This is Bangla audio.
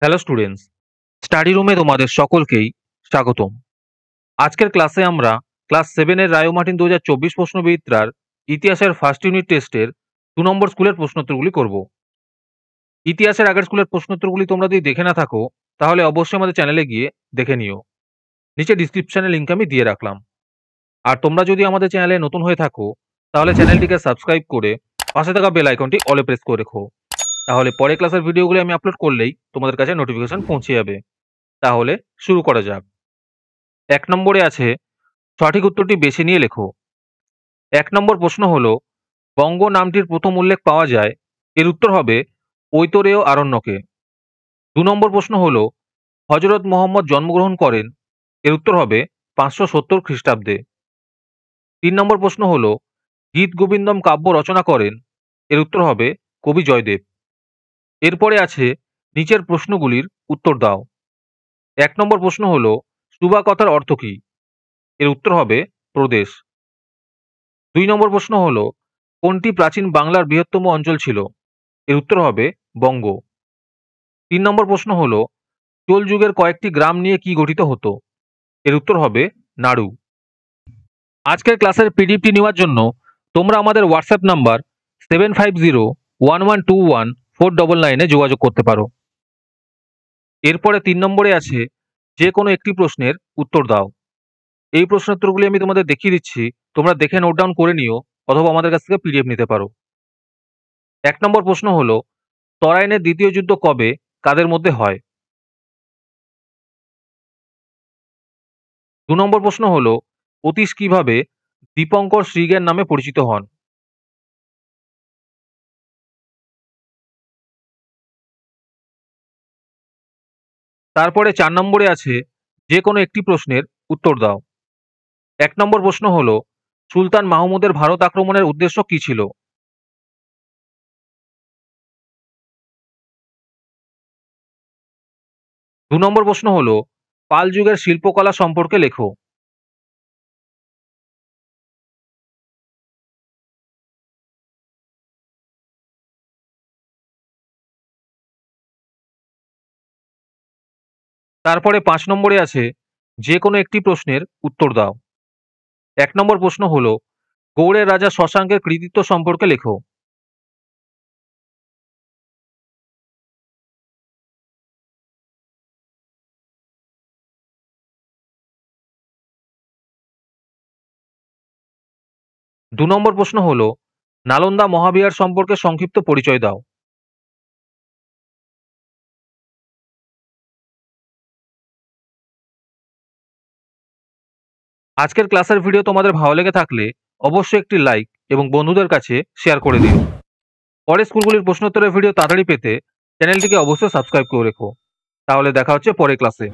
হ্যালো স্টুডেন্টস, স্টাডি রুমে তোমাদের সকলকেই স্বাগতম। আজকের ক্লাসে আমরা ক্লাস 7 এর রায়ো মার্টিন 2024 প্রশ্নবিদ্যার ইতিহাসের ফার্স্ট ইউনিট টেস্টের 2 নম্বর স্কুলের প্রশ্নোত্তরগুলি করব। ইতিহাসের আগের স্কুলের প্রশ্নোত্তরগুলি তোমরা যদি দেখে না থাকো তাহলে অবশ্যই আমাদের চ্যানেলে গিয়ে দেখে নিও। নিচে ডিসক্রিপশনে লিংক আমি দিয়ে রাখলাম। আর তোমরা যদি আমাদের চ্যানেলে নতুন হয়ে থাকো তাহলে চ্যানেলটিকে সাবস্ক্রাইব করে পাশে থাকা বেল আইকনটি অলে প্রেস করে রেখো। তাহলে পরে ক্লাসের ভিডিওগুলি আমি আপলোড করলেই তোমাদের কাছে নোটিফিকেশন পৌঁছে যাবে। তাহলে শুরু করা যাক। ১ নম্বরে আছে সঠিক উত্তরটি বেছে নিয়ে লেখো। ১ নম্বর প্রশ্ন হলো, বঙ্গ নামটির প্রথম উল্লেখ পাওয়া যায়, এর উত্তর হবে ঐতরেয় আরণ্যকে। ২ নম্বর প্রশ্ন হলো, হযরত মুহাম্মদ জন্মগ্রহণ করেন, এর উত্তর হবে ৫৭০ খ্রিস্টাব্দে। ৩ নম্বর প্রশ্ন হলো, গীত গোবিন্দম কাব্য রচনা করেন, এর উত্তর হবে কবি জয়দেব। এরপরে আছে নিচের প্রশ্নগুলির উত্তর দাও। ১ নম্বর প্রশ্ন হলো, সুবা কথার অর্থ কী? এর উত্তর হবে প্রদেশ। ২ নম্বর প্রশ্ন হলো, কোনটি প্রাচীন বাংলার বৃহত্তম অঞ্চল ছিল? এর উত্তর হবে বঙ্গ। ৩ নম্বর প্রশ্ন হলো, চোল যুগের কয়েকটি গ্রাম নিয়ে কি গঠিত হতো? এর উত্তর হবে নাড়ু। আজকের ক্লাসের পিডিএফটি নেওয়ার জন্য তোমরা আমাদের হোয়াটসঅ্যাপ নাম্বার 7501121499 এ যোগাযোগ করতে পারো। এরপরে ৩ নম্বরে আছে যে কোনো একটি প্রশ্নের উত্তর দাও। এই প্রশ্নোত্তরগুলি আমি তোমাদের দেখিয়ে দিচ্ছি, তোমরা দেখে নোট ডাউন করে নিও অথবা আমাদের কাছ থেকে পিডিএফ নিতে পারো। ১ নম্বর প্রশ্ন হলো, তরাইনের দ্বিতীয় যুদ্ধ কবে, কাদের মধ্যে হয়? ২ নম্বর প্রশ্ন হলো, অতীশ কিভাবে দীপঙ্কর শ্রীজ্ঞান নামে পরিচিত হন? তারপরে ৪ নম্বরে আছে যে কোনো একটি প্রশ্নের উত্তর দাও। ১ নম্বর প্রশ্ন হলো, সুলতান মাহমুদের ভারত আক্রমণের উদ্দেশ্য কী ছিল? ২ নম্বর প্রশ্ন হলো, পাল যুগের শিল্পকলা সম্পর্কে লেখো। ৫ নম্বরে আছে যে কোনো একটি প্রশ্নের উত্তর দাও। ১ নম্বর প্রশ্ন হলো, গৌড়ের রাজা শশাঙ্কের কৃতিত্ব সম্পর্কে লেখো। ২ নম্বর প্রশ্ন হলো, নালন্দা মহাবিহার সম্পর্কে সংক্ষিপ্ত পরিচয় দাও। আজকের ক্লাসের ভিডিও তোমাদের ভালো লেগে থাকলে অবশ্যই একটি লাইক এবং বন্ধুদের কাছে শেয়ার করে দিও। পরের স্কুলগুলির প্রশ্নোত্তরের ভিডিও তাড়াতাড়ি পেতে চ্যানেলটিকে অবশ্যই সাবস্ক্রাইব করে রেখো। তাহলে দেখা হচ্ছে পরের ক্লাসে।